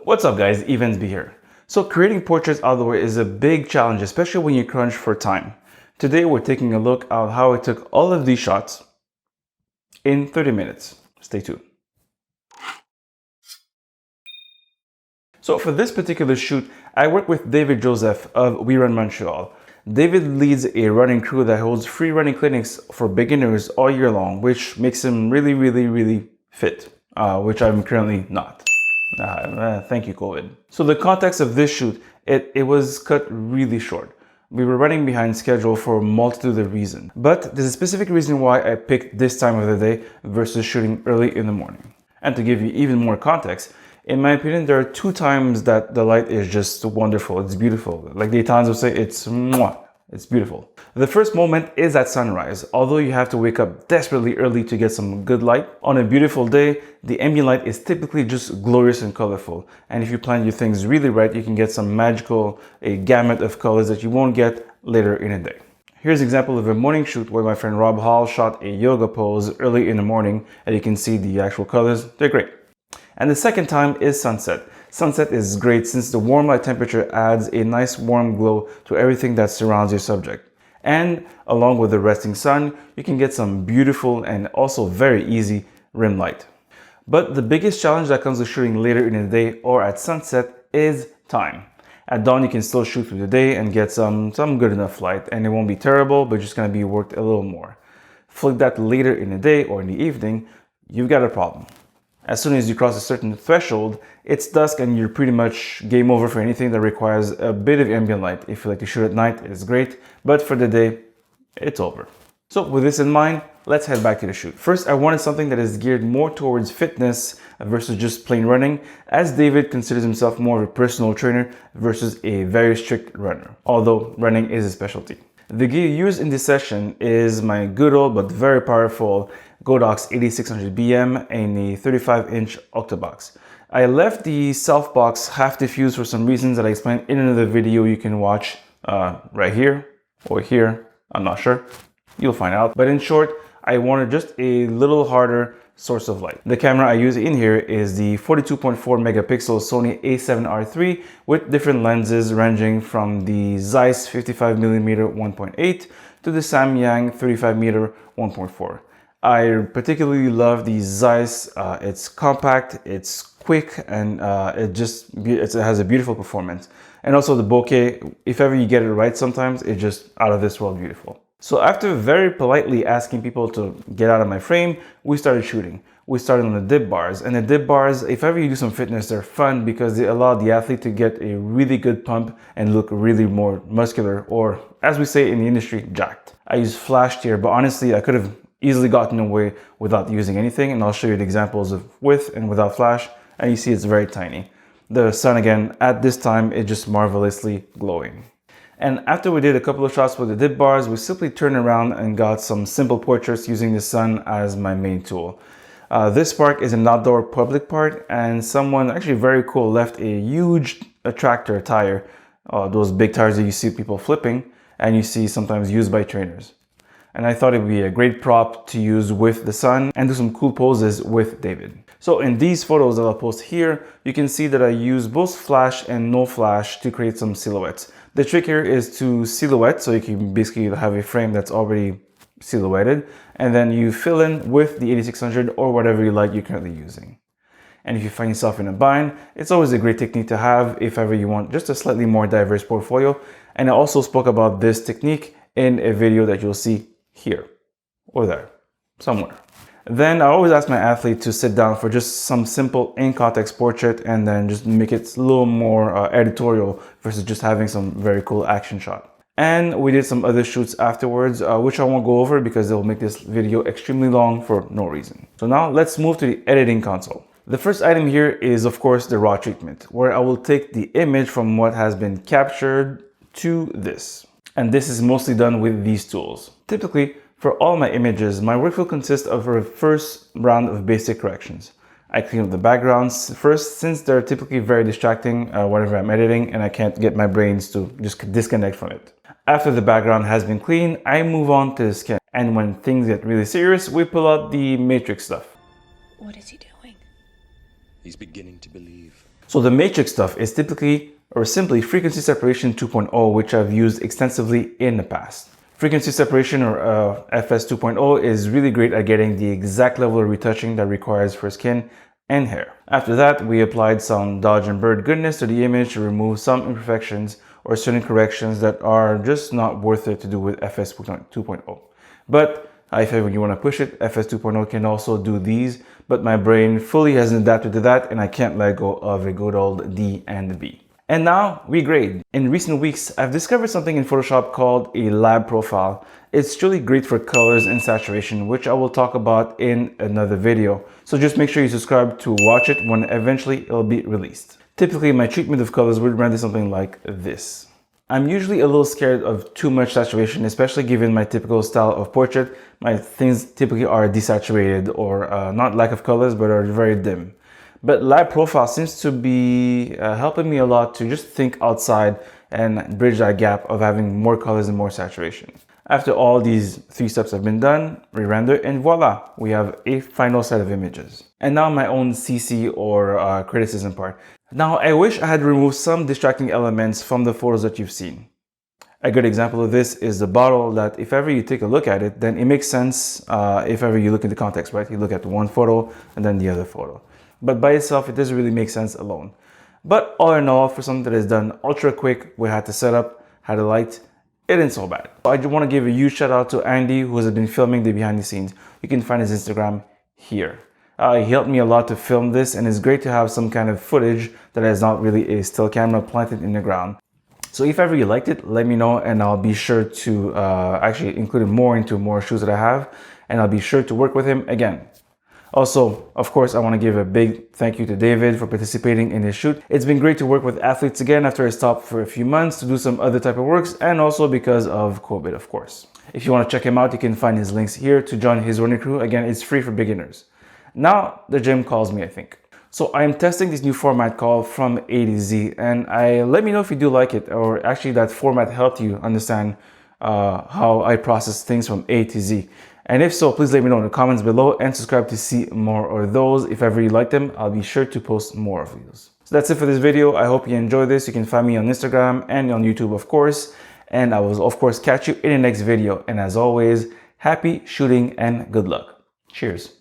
What's up guys, YvensB here. So creating portraits out of the way is a big challenge, especially when you crunch for time. Today we're taking a look at how I took all of these shots in 30 minutes. Stay tuned. So for this particular shoot, I work with David Joseph of We Run Montreal. David leads a running crew that holds free running clinics for beginners all year long, which makes him really fit, which I'm currently not. Thank you, COVID. So the context of this shoot, it was cut really short. We were running behind schedule for a multitude of reasons, but there's a specific reason why I picked this time of the day versus shooting early in the morning. And to give you even more context, in my opinion, there are two times that the light is just wonderful. It's beautiful. Like the Italians would say, it's mwah. It's beautiful. The first moment is at sunrise. Although you have to wake up desperately early to get some good light, on a beautiful day, the ambient light is typically just glorious and colorful. And if you plan your things really right, you can get some magical, a gamut of colors that you won't get later in a day. Here's an example of a morning shoot where my friend Rob Hall shot a yoga pose early in the morning, and you can see the actual colors. They're great. And the second time is sunset. Sunset is great since the warm light temperature adds a nice warm glow to everything that surrounds your subject. And along with the resting sun, you can get some beautiful and also very easy rim light. But the biggest challenge that comes with shooting later in the day or at sunset is time. At dawn, you can still shoot through the day and get some good enough light, and it won't be terrible, but just gonna be worked a little more. Flick that later in the day or in the evening, you've got a problem. As soon as you cross a certain threshold, it's dusk and you're pretty much game over for anything that requires a bit of ambient light. If you like to shoot at night, it's great, but for the day, it's over. So with this in mind, let's head back to the shoot. First, I wanted something that is geared more towards fitness versus just plain running, as David considers himself more of a personal trainer versus a very strict runner, although running is a specialty. The gear used in this session is my good old but very powerful Godox 8600 BM in a 35-inch octobox. I left the self box half diffused for some reasons that I explained in another video you can watch right here or here, I'm not sure, you'll find out. But in short, I wanted just a little harder source of light. The camera I use in here is the 42.4 megapixel Sony a7R III with different lenses ranging from the Zeiss 55mm 1.8 to the Samyang 35mm 1.4. I particularly love the Zeiss. It's compact, it's quick, and it has a beautiful performance. And also the bokeh, if ever you get it right sometimes, it's just out of this world beautiful. So after very politely asking people to get out of my frame, we started shooting. We started on the dip bars, and the dip bars, if ever you do some fitness, they're fun because they allow the athlete to get a really good pump and look really more muscular, or as we say in the industry, jacked. I use flash here, but honestly, I could have easily gotten away without using anything, and I'll show you the examples of with and without flash, and you see it's very tiny. The sun again, at this time, is just marvelously glowing. And after we did a couple of shots with the dip bars, we simply turned around and got some simple portraits using the sun as my main tool. This park is an outdoor public park, and someone actually very cool left a huge tractor tire, those big tires that you see people flipping and you see sometimes used by trainers. And I thought it would be a great prop to use with the sun and do some cool poses with David. So in these photos that I'll post here, you can see that I use both flash and no flash to create some silhouettes. The trick here is to silhouette, so you can basically have a frame that's already silhouetted, and then you fill in with the 8600 or whatever you like you're currently using. And if you find yourself in a bind, it's always a great technique to have if ever you want just a slightly more diverse portfolio. And I also spoke about this technique in a video that you'll see here or there, somewhere. Then I always ask my athlete to sit down for just some simple in-context portrait and then just make it a little more editorial versus just having some very cool action shot. And we did some other shoots afterwards, which I won't go over because they'll make this video extremely long for no reason. So now let's move to the editing console. The first item here is of course the raw treatment, where I will take the image from what has been captured to this. And this is mostly done with these tools. Typically, for all my images, my workflow consists of a first round of basic corrections. I clean up the backgrounds first, since they're typically very distracting whenever I'm editing and I can't get my brains to just disconnect from it. After the background has been cleaned, I move on to the skin. And when things get really serious, we pull out the matrix stuff. What is he doing? He's beginning to believe. So the matrix stuff is typically or simply frequency separation 2.0, which I've used extensively in the past. Frequency separation or FS 2.0 is really great at getting the exact level of retouching that requires for skin and hair. After that, we applied some dodge and burn goodness to the image to remove some imperfections or certain corrections that are just not worth it to do with FS 2.0. But if ever you want to push it, FS 2.0 can also do these, but my brain fully hasn't adapted to that and I can't let go of a good old D and B. And now we grade. In recent weeks, I've discovered something in Photoshop called a lab profile. It's truly great for colors and saturation, which I will talk about in another video. So just make sure you subscribe to watch it when eventually it'll be released. Typically, my treatment of colors would render something like this. I'm usually a little scared of too much saturation, especially given my typical style of portrait. My things typically are desaturated or not lack of colors, but are very dim. But lab profile seems to be helping me a lot to just think outside and bridge that gap of having more colors and more saturation. After all these 3 steps have been done, re-render, and voila, we have a final set of images. And now my own CC or criticism part. Now, I wish I had removed some distracting elements from the photos that you've seen. A good example of this is the bottle that if ever you take a look at it, then it makes sense if ever you look into context, right? You look at one photo and then the other photo. But by itself, it doesn't really make sense alone. But all in all, for something that is done ultra quick, we had to set up, had a light, it isn't so bad. I just want to give a huge shout out to Andy, who has been filming the behind the scenes. You can find his Instagram here. He helped me a lot to film this, and it's great to have some kind of footage that is not really a still camera planted in the ground. So if ever you liked it, let me know and I'll be sure to actually include more into more shoots that I have, and I'll be sure to work with him again. Also, of course, I want to give a big thank you to David for participating in this shoot. It's been great to work with athletes again after I stopped for a few months to do some other type of works, and also because of COVID, of course. If you want to check him out, you can find his links here to join his running crew. Again, it's free for beginners. Now the gym calls me, I think. So I am testing this new format called From A to Z, and let me know if you do like it, or actually that format helped you understand how I process things from A to Z. And if so, please let me know in the comments below and subscribe to see more of those. If ever you like them, I'll be sure to post more of these. So that's it for this video. I hope you enjoyed this. You can find me on Instagram and on YouTube, of course. And I will, of course, catch you in the next video. And as always, happy shooting and good luck. Cheers.